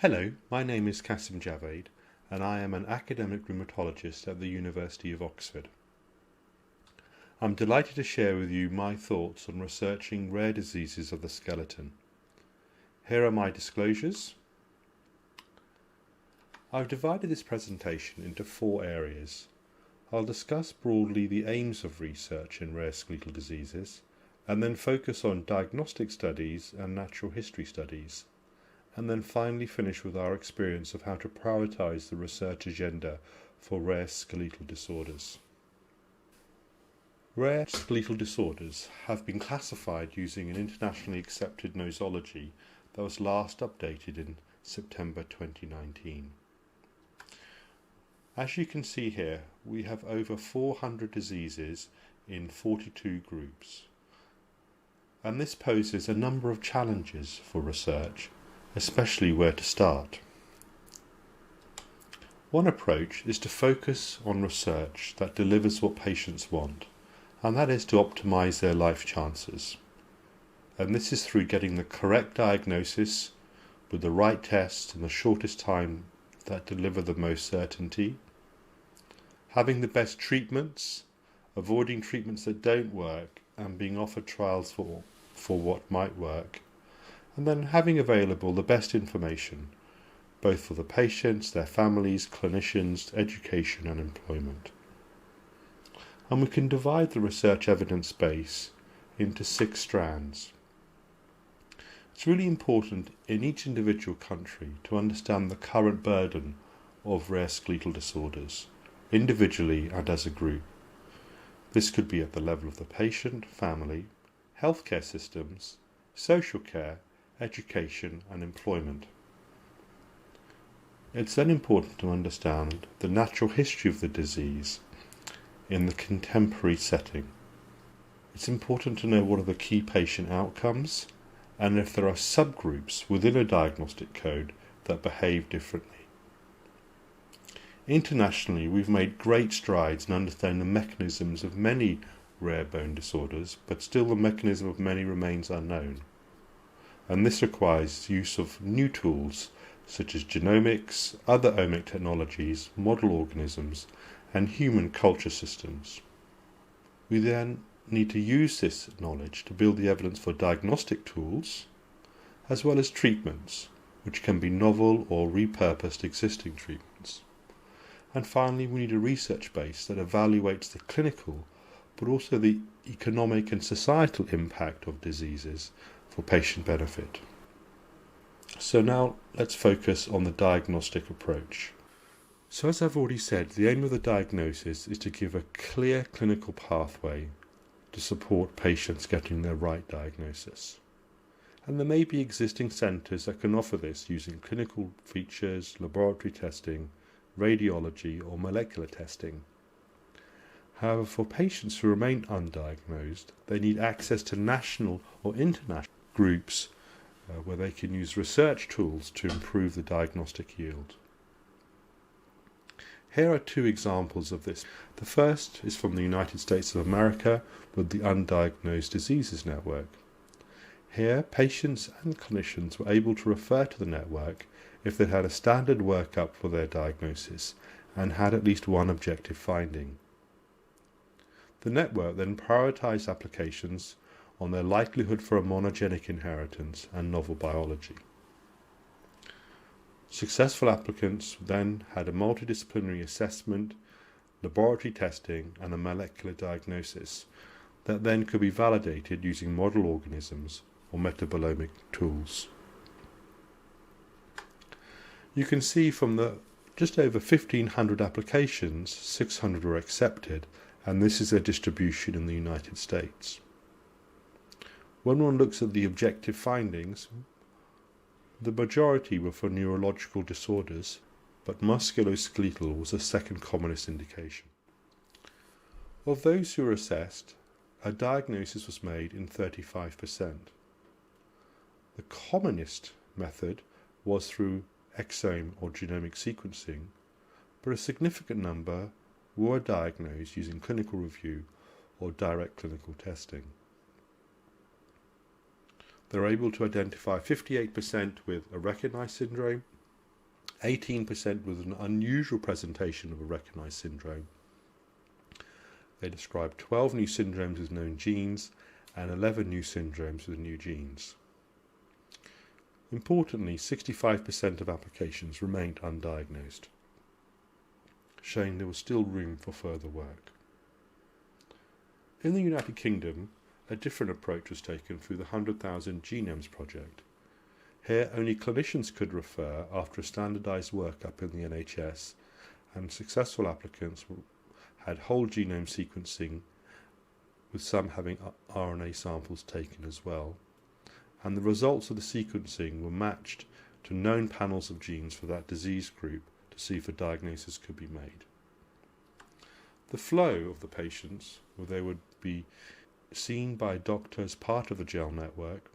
Hello, my name is Kassim Javaid, and I am an academic rheumatologist at the University of Oxford. I'm delighted to share with you my thoughts on researching rare diseases of the skeleton. Here are my disclosures. I've divided this presentation into 4 areas. I'll discuss broadly the aims of research in rare skeletal diseases, and then focus on diagnostic studies and natural history studies, and then finally finish with our experience of how to prioritise the research agenda for rare skeletal disorders. Rare skeletal disorders have been classified using an internationally accepted nosology that was last updated in September 2019. As you can see here, we have over 400 diseases in 42 groups. And this poses a number of challenges for research, especially where to start. One approach is to focus on research that delivers what patients want, and that is to optimise their life chances. And this is through getting the correct diagnosis with the right tests in the shortest time that deliver the most certainty, having the best treatments, avoiding treatments that don't work, and being offered trials for what might work, and then having available the best information, both for the patients, their families, clinicians, education and employment. And we can divide the research evidence base into 6 strands. It's really important in each individual country to understand the current burden of rare skeletal disorders, individually and as a group. This could be at the level of the patient, family, healthcare systems, social care, education and employment. It's then important to understand the natural history of the disease in the contemporary setting. It's important to know what are the key patient outcomes and if there are subgroups within a diagnostic code that behave differently. Internationally, we've made great strides in understanding the mechanisms of many rare bone disorders, but still the mechanism of many remains unknown. And this requires use of new tools such as genomics, other omic technologies, model organisms, and human culture systems. We then need to use this knowledge to build the evidence for diagnostic tools, as well as treatments, which can be novel or repurposed existing treatments. And finally, we need a research base that evaluates the clinical, but also the economic and societal impact of diseases for patient benefit. So now let's focus on the diagnostic approach. So as I've already said, the aim of the diagnosis is to give a clear clinical pathway to support patients getting their right diagnosis. And there may be existing centres that can offer this using clinical features, laboratory testing, radiology or molecular testing. However, for patients who remain undiagnosed, they need access to national or international groups where they can use research tools to improve the diagnostic yield. Here are 2 examples of this. The first is from the United States of America with the Undiagnosed Diseases Network. Here, patients and clinicians were able to refer to the network if they had a standard workup for their diagnosis and had at least one objective finding. The network then prioritised applications on their likelihood for a monogenic inheritance and novel biology. Successful applicants then had a multidisciplinary assessment, laboratory testing and a molecular diagnosis that then could be validated using model organisms or metabolomic tools. You can see from the just over 1,500 applications, 600 were accepted, and this is their distribution in the United States. When one looks at the objective findings, the majority were for neurological disorders, but musculoskeletal was the second commonest indication. Of those who were assessed, a diagnosis was made in 35%. The commonest method was through exome or genomic sequencing, but a significant number were diagnosed using clinical review or direct clinical testing. They were able to identify 58% with a recognized syndrome, 18% with an unusual presentation of a recognised syndrome. They described 12 new syndromes with known genes and 11 new syndromes with new genes. Importantly, 65% of applications remained undiagnosed, showing there was still room for further work. In the United Kingdom, a different approach was taken through the 100,000 Genomes project. Here, only clinicians could refer after a standardised workup in the NHS, and successful applicants had whole genome sequencing, with some having RNA samples taken as well, and the results of the sequencing were matched to known panels of genes for that disease group to see if a diagnosis could be made. The flow of the patients, where they would be seen by doctors as part of the GEL network,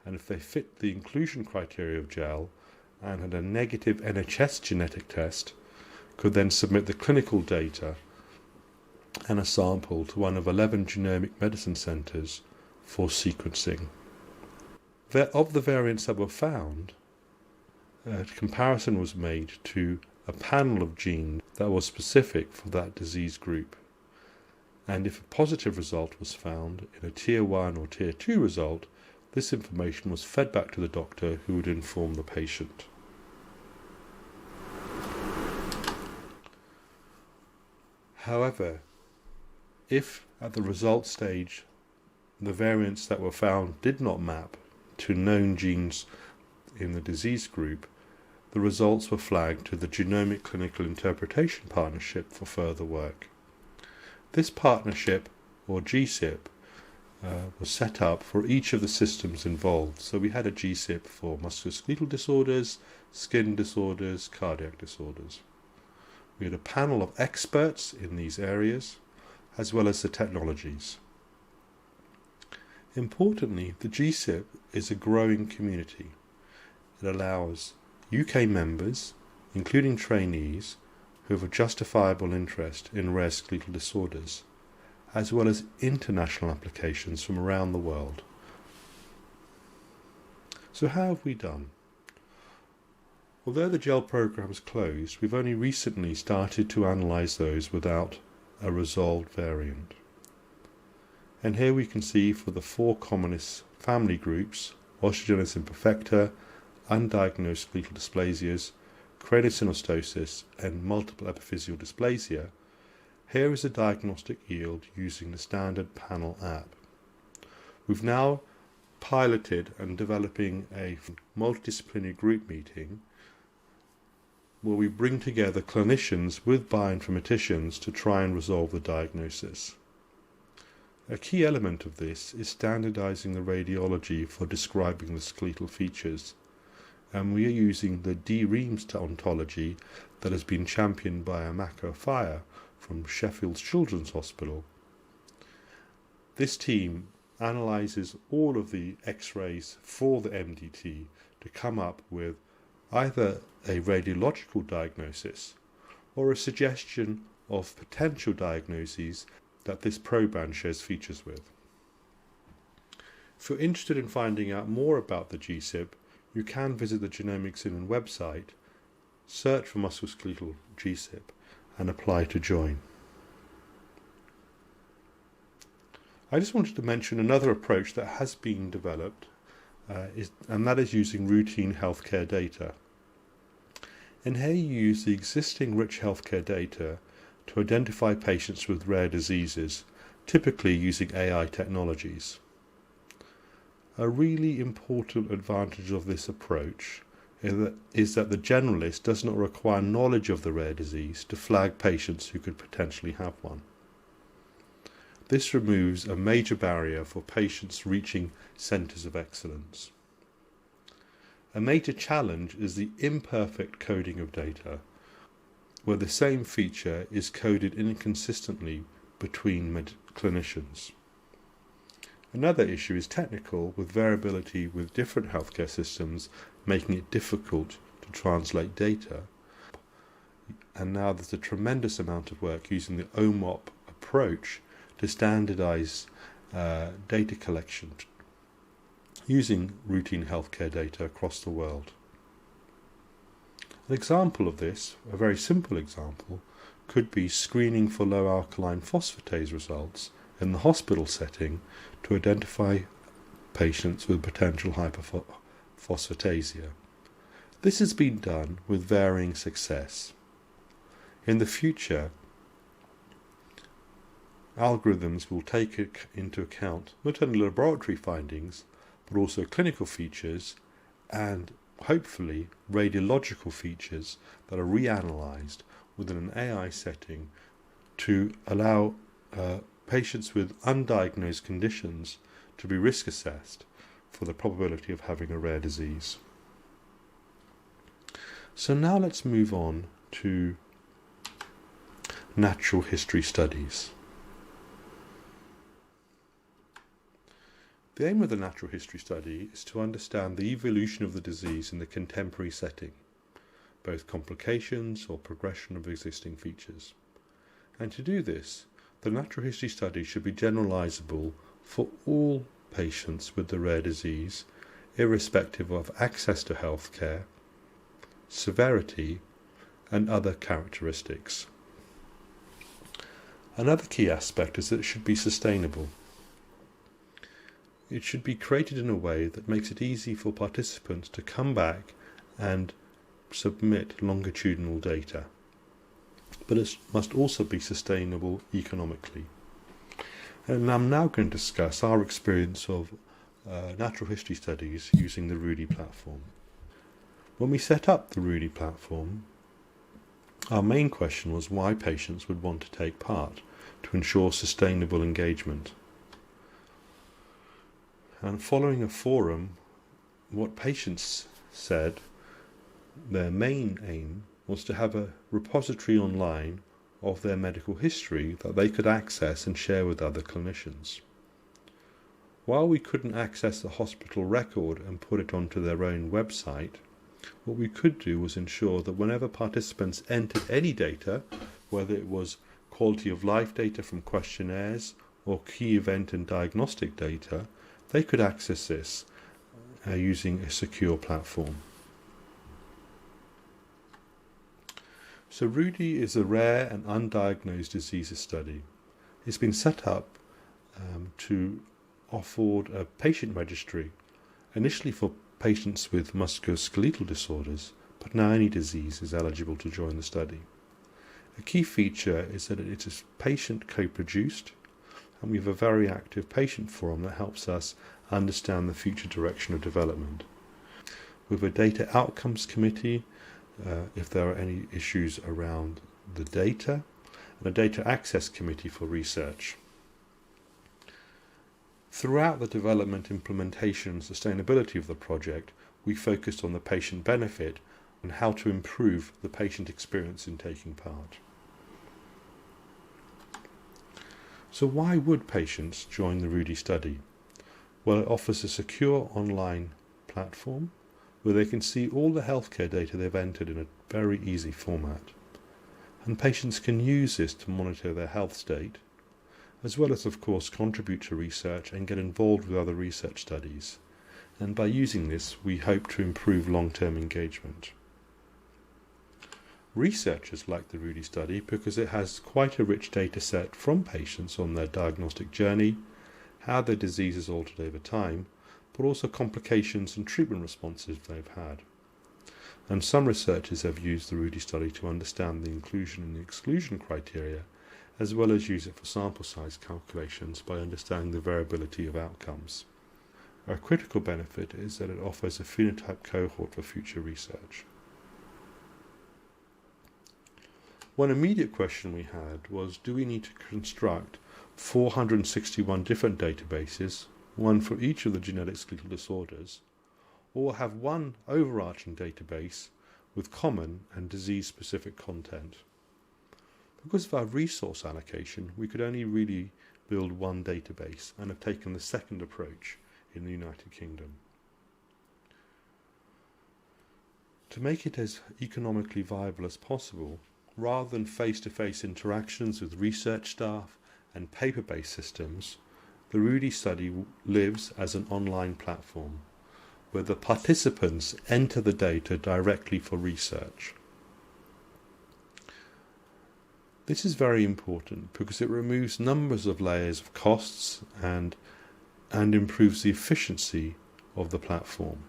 and if they fit the inclusion criteria of GEL and had a negative NHS genetic test, could then submit the clinical data and a sample to one of 11 genomic medicine centres for sequencing. Of the variants that were found, a comparison was made to a panel of genes that was specific for that disease group, and if a positive result was found in a Tier 1 or Tier 2 result, this information was fed back to the doctor who would inform the patient. However, if at the result stage the variants that were found did not map to known genes in the disease group, the results were flagged to the Genomic Clinical Interpretation Partnership for further work. This partnership, or GCIP, was set up for each of the systems involved. So we had a GCIP for musculoskeletal disorders, skin disorders, cardiac disorders. We had a panel of experts in these areas, as well as the technologies. Importantly, the GCIP is a growing community. It allows UK members, including trainees, who have a justifiable interest in rare skeletal disorders, as well as international applications from around the world. So how have we done? Although the GEL program is closed, we've only recently started to analyse those without a resolved variant. And here we can see for the 4 commonest family groups, osteogenesis imperfecta, undiagnosed skeletal dysplasias, craniosynostosis, and multiple epiphyseal dysplasia, here is a diagnostic yield using the standard panel app. We've now piloted and developing a multidisciplinary group meeting where we bring together clinicians with bioinformaticians to try and resolve the diagnosis. A key element of this is standardizing the radiology for describing the skeletal features, and we are using the D-Reams ontology that has been championed by Amaka Fire from Sheffield Children's Hospital. This team analyses all of the X-rays for the MDT to come up with either a radiological diagnosis or a suggestion of potential diagnoses that this proband shares features with. If you're interested in finding out more about the GCIP, you can visit the Genomics In website, search for musculoskeletal GCIP, and apply to join. I just wanted to mention another approach that has been developed, and that is using routine healthcare data. And here you use the existing rich healthcare data to identify patients with rare diseases, typically using AI technologies. A really important advantage of this approach is that the generalist does not require knowledge of the rare disease to flag patients who could potentially have one. This removes a major barrier for patients reaching centres of excellence. A major challenge is the imperfect coding of data, where the same feature is coded inconsistently between clinicians. Another issue is technical, with variability with different healthcare systems making it difficult to translate data. And now there's a tremendous amount of work using the OMOP approach to standardise data collection using routine healthcare data across the world. An example of this, a very simple example, could be screening for low alkaline phosphatase results in the hospital setting to identify patients with potential hyperphosphatasia. This has been done with varying success. In the future, algorithms will take into account not only laboratory findings, but also clinical features and hopefully radiological features that are reanalyzed within an AI setting to allow patients with undiagnosed conditions to be risk assessed for the probability of having a rare disease. So now let's move on to natural history studies. The aim of the natural history study is to understand the evolution of the disease in the contemporary setting, both complications or progression of existing features. And to do this, the natural history study should be generalizable for all patients with the rare disease, irrespective of access to health care, severity, and other characteristics. Another key aspect is that it should be sustainable. It should be created in a way that makes it easy for participants to come back and submit longitudinal data. But it must also be sustainable economically. And I'm now going to discuss our experience of natural history studies using the RUDY platform. When we set up the RUDY platform, our main question was why patients would want to take part to ensure sustainable engagement. And following a forum, what patients said their main aim was to have a repository online of their medical history that they could access and share with other clinicians. While we couldn't access the hospital record and put it onto their own website, what we could do was ensure that whenever participants entered any data, whether it was quality of life data from questionnaires or key event and diagnostic data, they could access this using a secure platform. So RUDY is a rare and undiagnosed diseases study. It's been set up to afford a patient registry, initially for patients with musculoskeletal disorders, but now any disease is eligible to join the study. A key feature is that it is patient co-produced, and we have a very active patient forum that helps us understand the future direction of development. We have a data outcomes committee if there are any issues around the data, and a data access committee for research. Throughout the development, implementation and sustainability of the project, we focused on the patient benefit and how to improve the patient experience in taking part. So why would patients join the RUDY study? Well, it offers a secure online platform where they can see all the healthcare data they've entered in a very easy format. And patients can use this to monitor their health state, as well as, of course, contribute to research and get involved with other research studies. And by using this, we hope to improve long-term engagement. Researchers like the RUDY study because it has quite a rich data set from patients on their diagnostic journey, how their disease is altered over time, but also complications and treatment responses they've had. And some researchers have used the RUDY study to understand the inclusion and the exclusion criteria, as well as use it for sample size calculations by understanding the variability of outcomes. A critical benefit is that it offers a phenotype cohort for future research. One immediate question we had was, do we need to construct 461 different databases, one for each of the genetic skeletal disorders, or have one overarching database with common and disease-specific content? Because of our resource allocation, we could only really build one database and have taken the second approach in the United Kingdom. To make it as economically viable as possible, rather than face-to-face interactions with research staff and paper-based systems, the RUDY study lives as an online platform where the participants enter the data directly for research. This is very important because it removes numbers of layers of costs and improves the efficiency of the platform.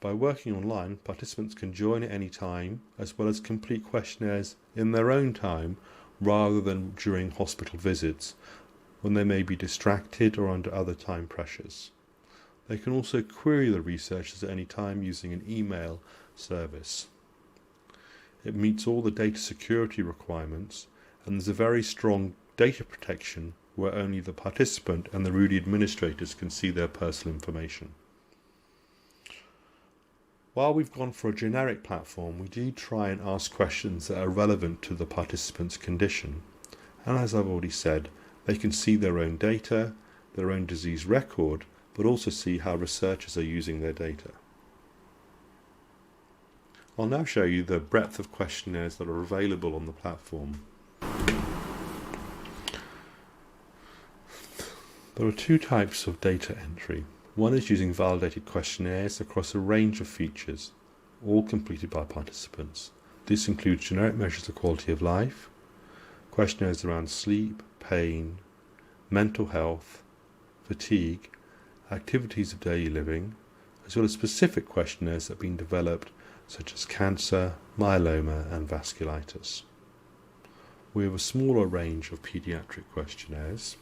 By working online, participants can join at any time, as well as complete questionnaires in their own time rather than during hospital visits, when they may be distracted or under other time pressures. They can also query the researchers at any time using an email service. It meets all the data security requirements, and there's a very strong data protection where only the participant and the RUDY administrators can see their personal information. While we've gone for a generic platform, we do try and ask questions that are relevant to the participant's condition. And as I've already said, they can see their own data, their own disease record, but also see how researchers are using their data. I'll now show you the breadth of questionnaires that are available on the platform. There are two types of data entry. One is using validated questionnaires across a range of features, all completed by participants. This includes generic measures of quality of life, questionnaires around sleep, pain, mental health, fatigue, activities of daily living, as well as specific questionnaires that have been developed such as cancer, myeloma and vasculitis. We have a smaller range of paediatric questionnaires,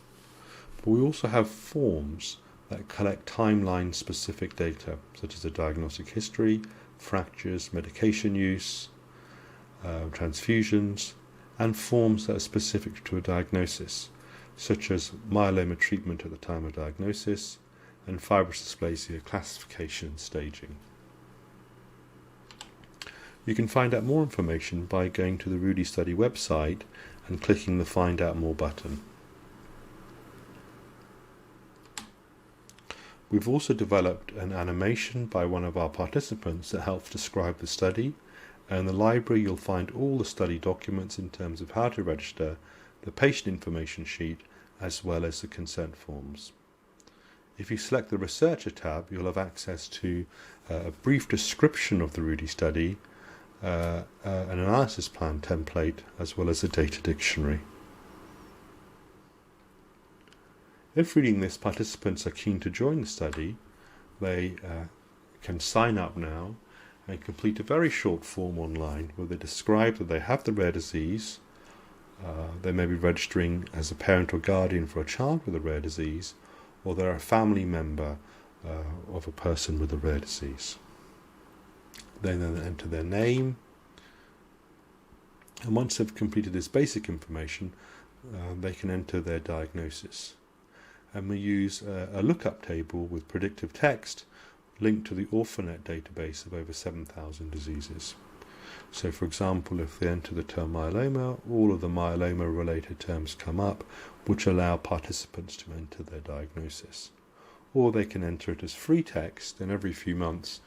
but we also have forms that collect timeline-specific data, such as a diagnostic history, fractures, medication use, transfusions, and forms that are specific to a diagnosis, such as myeloma treatment at the time of diagnosis, and fibrous dysplasia classification and staging. You can find out more information by going to the RUDY Study website and clicking the Find Out More button. We've also developed an animation by one of our participants that helps describe the study, and in the library you'll find all the study documents in terms of how to register, the patient information sheet, as well as the consent forms. If you select the Researcher tab, you'll have access to a brief description of the RUDY study, an analysis plan template, as well as a data dictionary. If reading this, participants are keen to join the study, they can sign up now and complete a very short form online where they describe that they have the rare disease. They may be registering as a parent or guardian for a child with a rare disease, or they're a family member of a person with a rare disease. They then enter their name, and once they've completed this basic information, they can enter their diagnosis. And we use a lookup table with predictive text linked to the Orphanet database of over 7,000 diseases. So, for example, if they enter the term myeloma, all of the myeloma-related terms come up, which allow participants to enter their diagnosis. Or they can enter it as free text, and every few months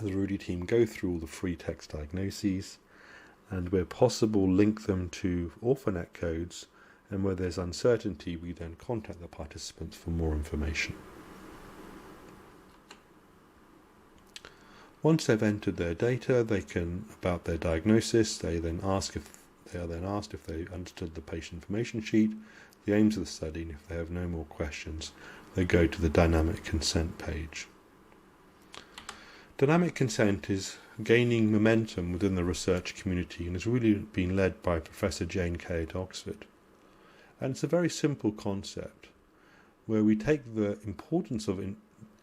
the RUDY team go through all the free text diagnoses, and where possible link them to Orphanet codes, and where there's uncertainty we then contact the participants for more information. Once they've entered their data, about their diagnosis, they are then asked if they understood the patient information sheet, the aims of the study, and if they have no more questions, they go to the dynamic consent page. Dynamic consent is gaining momentum within the research community and has really been led by Professor Jane Kay at Oxford. And it's a very simple concept where we take the importance of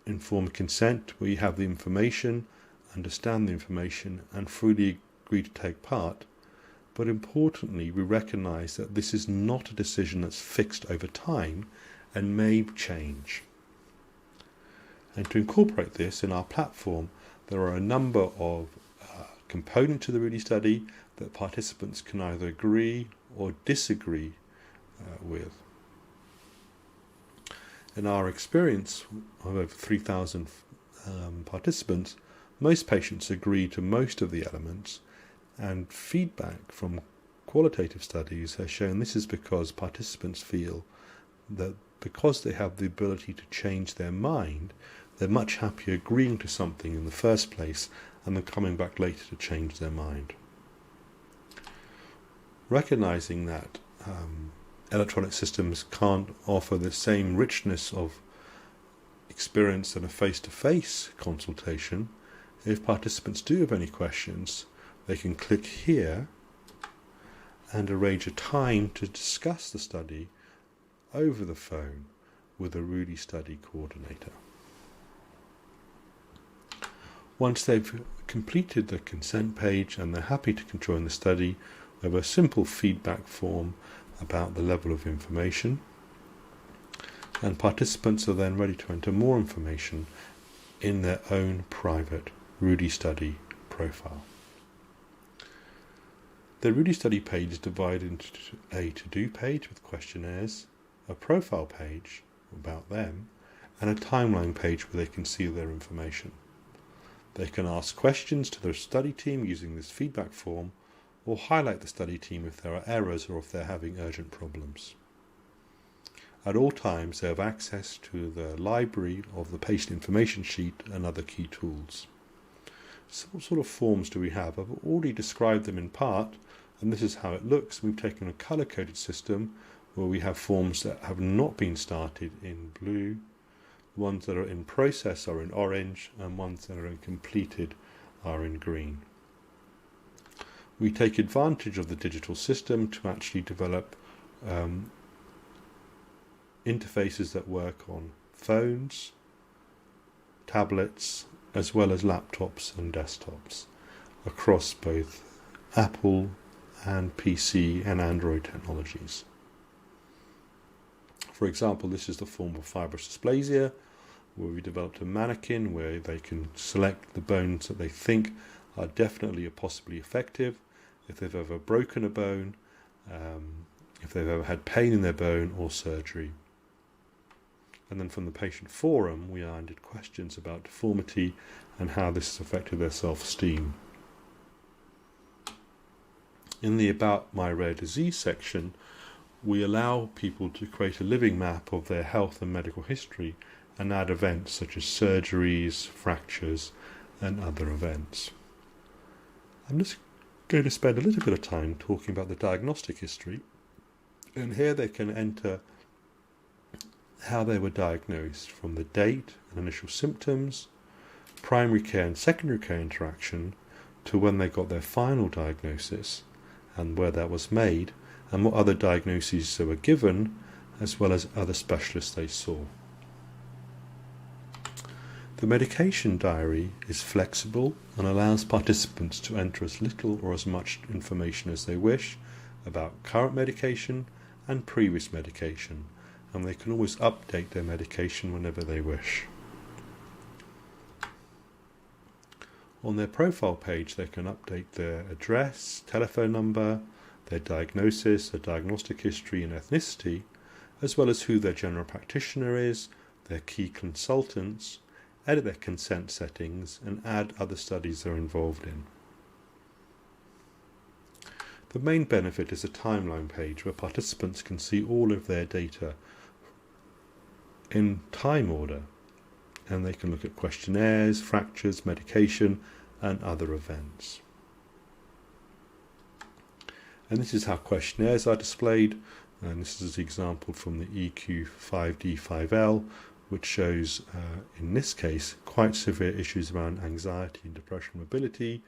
informed consent, where you have the information, understand the information, and freely agree to take part. But importantly, we recognise that this is not a decision that's fixed over time and may change. And to incorporate this in our platform, there are a number of components to the RUDY study that participants can either agree or disagree with. In our experience of over 3,000 participants, most patients agree to most of the elements, and feedback from qualitative studies has shown this is because participants feel that because they have the ability to change their mind, They're much happier agreeing to something in the first place and then coming back later to change their mind. Recognizing that electronic systems can't offer the same richness of experience than a face-to-face consultation, if participants do have any questions, they can click here and arrange a time to discuss the study over the phone with a RUDY study coordinator. Once they've completed the consent page and they're happy to join the study, we have a simple feedback form about the level of information, and participants are then ready to enter more information in their own private RUDY study profile. The RUDY study page is divided into a to-do page with questionnaires, a profile page about them, and a timeline page where they can see their information. They can ask questions to their study team using this feedback form, or highlight the study team if there are errors or if they're having urgent problems. At all times they have access to the library of the patient information sheet and other key tools. So what sort of forms do we have? I've already described them in part, and this is how it looks. We've taken a colour-coded system where we have forms that have not been started in blue, ones that are in process are in orange, and ones that are completed are in green. We take advantage of the digital system to actually develop interfaces that work on phones, tablets, as well as laptops and desktops across both Apple and PC and Android technologies. For example, this is the form of fibrous dysplasia, where we developed a mannequin where they can select the bones that they think are definitely or possibly effective, if they've ever broken a bone, if they've ever had pain in their bone or surgery. And then from the patient forum, we ended questions about deformity and how this has affected their self-esteem. In the About My Rare Disease section, we allow people to create a living map of their health and medical history and add events such as surgeries, fractures, and other events. I'm just going to spend a little bit of time talking about the diagnostic history, and here they can enter how they were diagnosed, from the date and initial symptoms, primary care and secondary care interaction, to when they got their final diagnosis and where that was made, and what other diagnoses they were given, as well as other specialists they saw. The medication diary is flexible and allows participants to enter as little or as much information as they wish about current medication and previous medication, and they can always update their medication whenever they wish. On their profile page, they can update their address, telephone number, their diagnosis, their diagnostic history and ethnicity, as well as who their general practitioner is, their key consultants, edit their consent settings, and add other studies they're involved in. The main benefit is a timeline page where participants can see all of their data in time order, and they can look at questionnaires, fractures, medication, and other events. And this is how questionnaires are displayed, and this is an example from the EQ5D5L, which shows, in this case, quite severe issues around anxiety and depression mobility,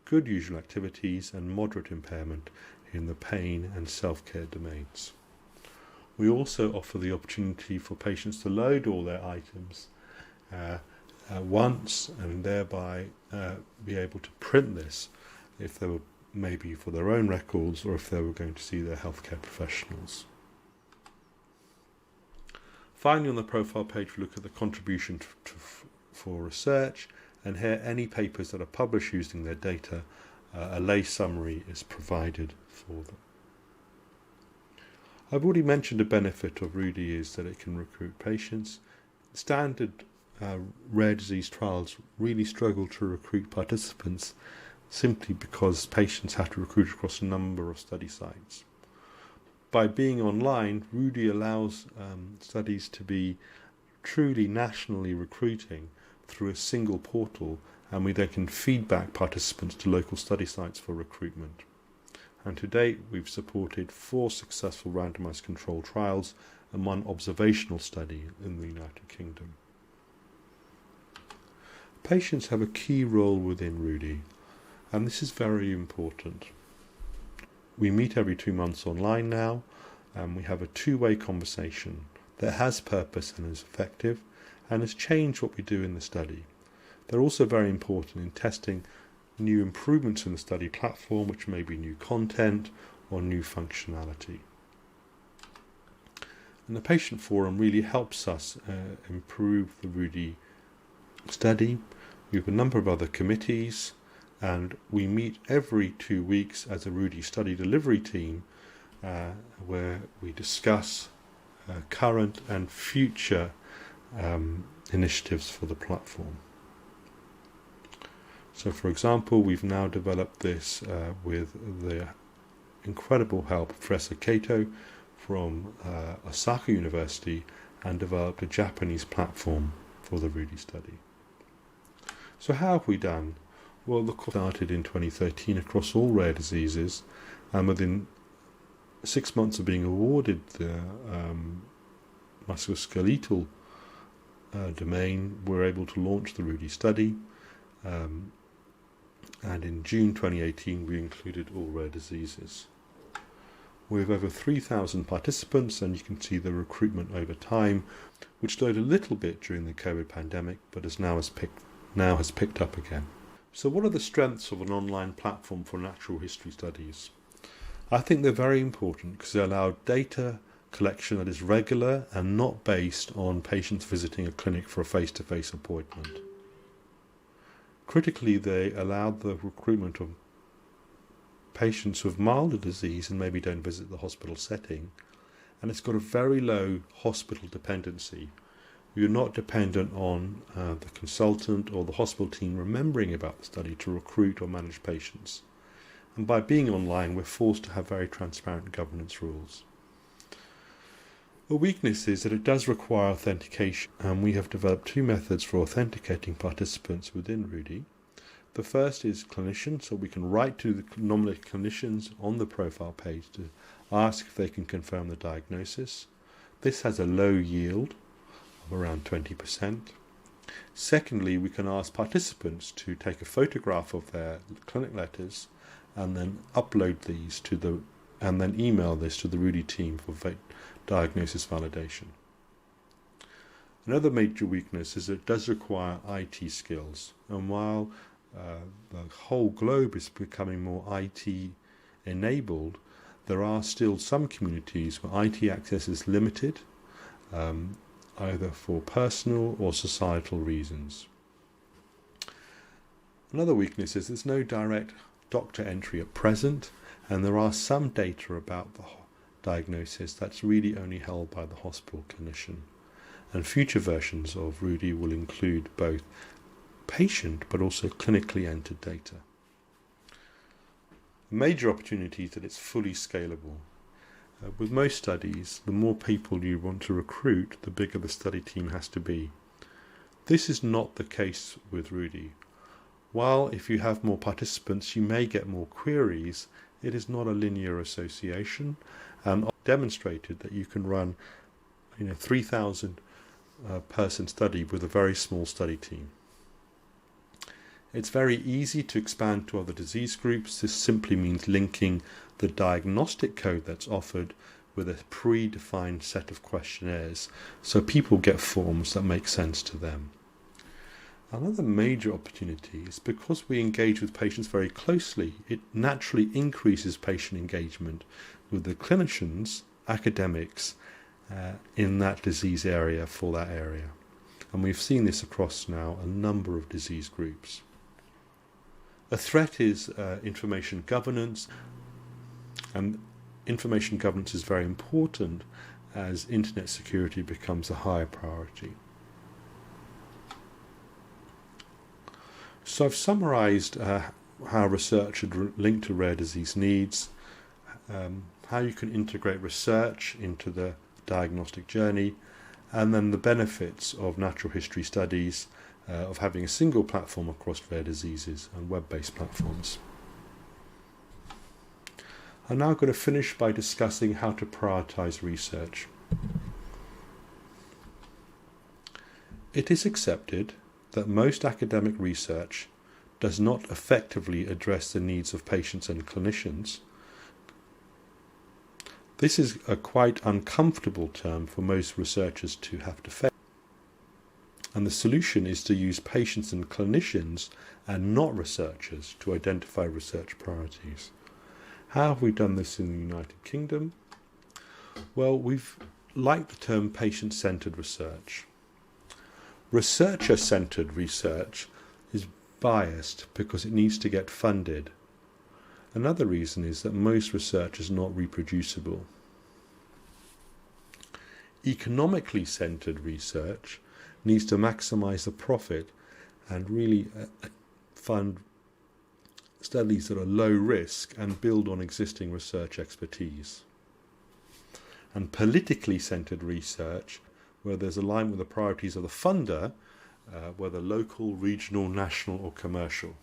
good usual activities, and moderate impairment in the pain and self-care domains. We also offer the opportunity for patients to load all their items once, and thereby be able to print this if they were maybe for their own records or if they were going to see their healthcare professionals. Finally, on the profile page, we look at the contribution for research, and here any papers that are published using their data, a lay summary is provided for them. I've already mentioned a benefit of RUDY is that it can recruit patients. Standard rare disease trials really struggle to recruit participants simply because patients have to recruit across a number of study sites. By being online, RUDY allows studies to be truly nationally recruiting through a single portal, and we then can feed back participants to local study sites for recruitment. And to date, we've supported 4 successful randomized controlled trials and 1 observational study in the United Kingdom. Patients have a key role within RUDY, and this is very important. We meet every 2 months online now, and we have a 2-way conversation that has purpose and is effective, and has changed what we do in the study. They're also very important in testing new improvements in the study platform, which may be new content or new functionality. And the patient forum really helps us improve the RUDY study. We have a number of other committees, and we meet every 2 weeks as a RUDY study delivery team, where we discuss current and future initiatives for the platform. So, for example, we've now developed this with the incredible help of Professor Kato from Osaka University, and developed a Japanese platform for the RUDY study. So how have we done? Well, the course started in 2013 across all rare diseases, and within 6 months of being awarded the musculoskeletal domain, we're able to launch the RUDY study. And in June 2018 we included all rare diseases. We have over 3,000 participants, and you can see the recruitment over time, which slowed a little bit during the COVID pandemic, but now has picked up again. So what are the strengths of an online platform for natural history studies? I think they're very important because they allow data collection that is regular and not based on patients visiting a clinic for a face-to-face appointment. Critically, they allowed the recruitment of patients with milder disease and maybe don't visit the hospital setting, and it's got a very low hospital dependency. You're not dependent on the consultant or the hospital team remembering about the study to recruit or manage patients. And by being online, we're forced to have very transparent governance rules. A weakness is that it does require authentication, and we have developed 2 methods for authenticating participants within RUDY. The first is clinician, so we can write to the nominated clinicians on the profile page to ask if they can confirm the diagnosis. This has a low yield of around 20%. Secondly, we can ask participants to take a photograph of their clinic letters and then upload these and then email this to the RUDY team for diagnosis validation. Another major weakness is that it does require IT skills, and while the whole globe is becoming more IT enabled, there are still some communities where IT access is limited, either for personal or societal reasons. Another weakness is there's no direct doctor entry at present, and there are some data about the diagnosis that's really only held by the hospital clinician. And future versions of RUDY will include both patient but also clinically entered data. A major opportunity is that it's fully scalable. With most studies, the more people you want to recruit, the bigger the study team has to be. This is not the case with RUDY. While if you have more participants you may get more queries, it is not a linear association, and demonstrated that you can run 3,000 person study with a very small study team. It's very easy to expand to other disease groups. This simply means linking the diagnostic code that's offered with a predefined set of questionnaires, so people get forms that make sense to them. Another major opportunity is because we engage with patients very closely, it naturally increases patient engagement with the clinicians, academics, in that disease area for that area. And we've seen this across now a number of disease groups. A threat is information governance, and information governance is very important as internet security becomes a higher priority. So I've summarised how research should link to rare disease needs, how you can integrate research into the diagnostic journey, and then the benefits of natural history studies, of having a single platform across rare diseases and web-based platforms. I'm now going to finish by discussing how to prioritise research. It is accepted that most academic research does not effectively address the needs of patients and clinicians. This is a quite uncomfortable term for most researchers to have to face. And the solution is to use patients and clinicians and not researchers to identify research priorities. How have we done this in the United Kingdom? Well, we've liked the term patient-centred research. Researcher-centred research is biased because it needs to get funded. Another reason is that most research is not reproducible. Economically centred research needs to maximise the profit and really fund studies that are low risk and build on existing research expertise. And politically centred research, where there's alignment with the priorities of the funder, whether local, regional, national or commercial.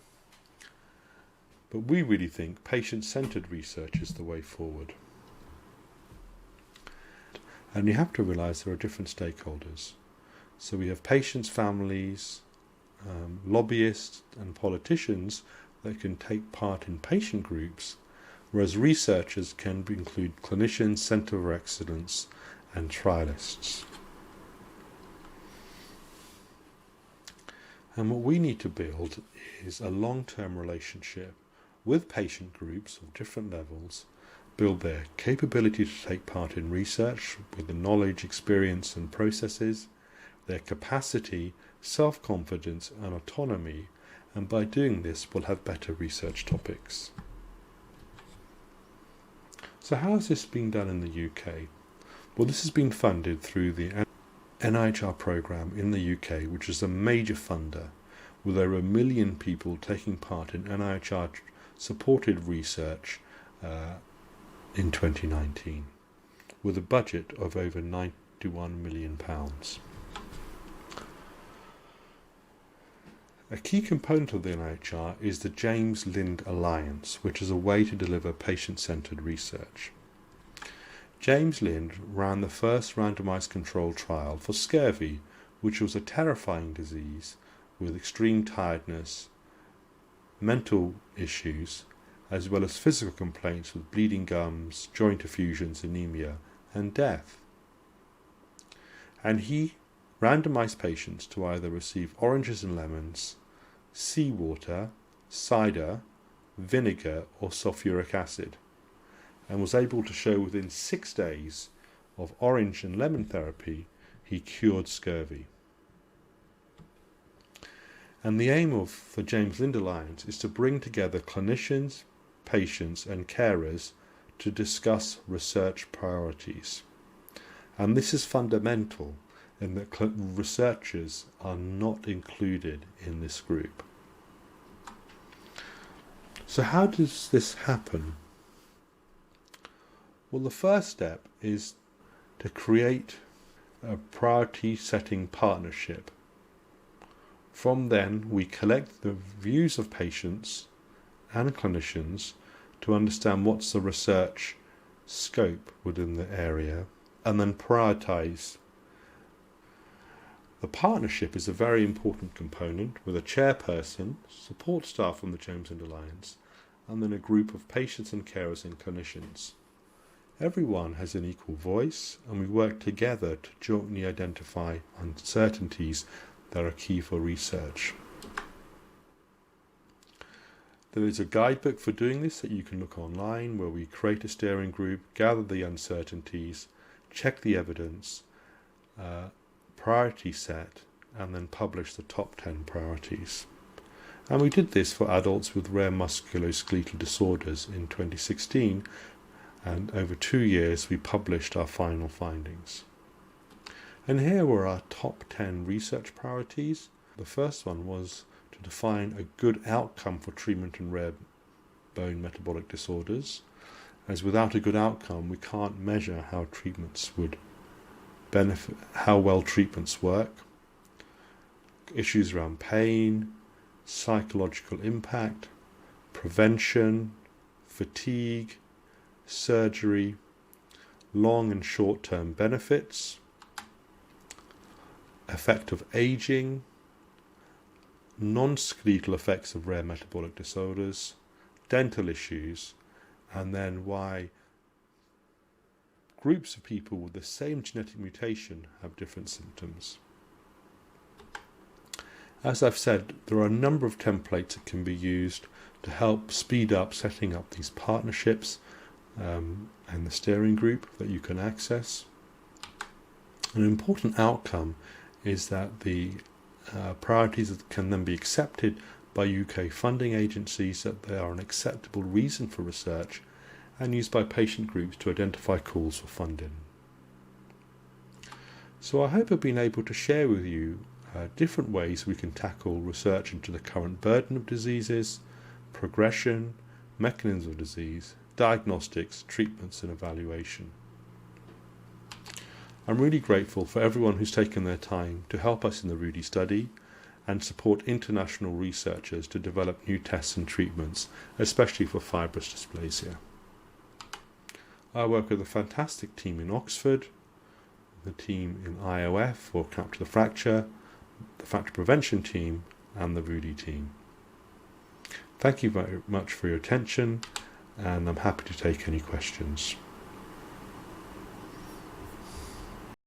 But we really think patient-centred research is the way forward. And you have to realise there are different stakeholders. So we have patients, families, lobbyists and politicians that can take part in patient groups, whereas researchers can include clinicians, centre of excellence and trialists. And what we need to build is a long-term relationship with patient groups of different levels, build their capability to take part in research with the knowledge, experience and processes, their capacity, self-confidence and autonomy, and by doing this we'll have better research topics. So how has this been done in the UK? Well, this has been funded through the NIHR programme in the UK, which is a major funder, with over 1 million people taking part in NIHR supported research in 2019, with a budget of over £91 million. A key component of the NIHR is the James Lind Alliance, which is a way to deliver patient-centred research. James Lind ran the first randomised controlled trial for scurvy, which was a terrifying disease with extreme tiredness, mental issues, as well as physical complaints with bleeding gums, joint effusions, anemia, and death. And he randomised patients to either receive oranges and lemons, seawater, cider, vinegar, or sulfuric acid, and was able to show within 6 days of orange and lemon therapy he cured scurvy. And the aim of the James Lind Alliance is to bring together clinicians, patients and carers to discuss research priorities. And this is fundamental in that researchers are not included in this group. So how does this happen? Well, the first step is to create a priority setting partnership. From then, we collect the views of patients and clinicians to understand what's the research scope within the area, and then prioritise. The partnership is a very important component, with a chairperson, support staff from the James Lind Alliance, and then a group of patients and carers and clinicians. Everyone has an equal voice, and we work together to jointly identify uncertainties that are key for research. There is a guidebook for doing this that you can look online, where we create a steering group, gather the uncertainties, check the evidence, priority set, and then publish the top 10 priorities. And we did this for adults with rare musculoskeletal disorders in 2016, and over 2 years we published our final findings. And here were our top 10 research priorities. The first one was to define a good outcome for treatment in rare bone metabolic disorders, as without a good outcome we can't measure how treatments would how well treatments work, issues around pain, psychological impact, prevention, fatigue, surgery, long and short-term benefits, effect of aging, non-skeletal effects of rare metabolic disorders, dental issues, and then why groups of people with the same genetic mutation have different symptoms. As I've said, there are a number of templates that can be used to help speed up setting up these partnerships and the steering group that you can access. An important outcome is that the priorities can then be accepted by UK funding agencies, that they are an acceptable reason for research, and used by patient groups to identify calls for funding. So I hope I've been able to share with you different ways we can tackle research into the current burden of diseases, progression, mechanisms of disease, diagnostics, treatments and evaluation. I'm really grateful for everyone who's taken their time to help us in the RUDY study and support international researchers to develop new tests and treatments, especially for fibrous dysplasia. I work with a fantastic team in Oxford, the team in IOF for Capture the Fracture, the Fracture Prevention team, and the RUDY team. Thank you very much for your attention, and I'm happy to take any questions.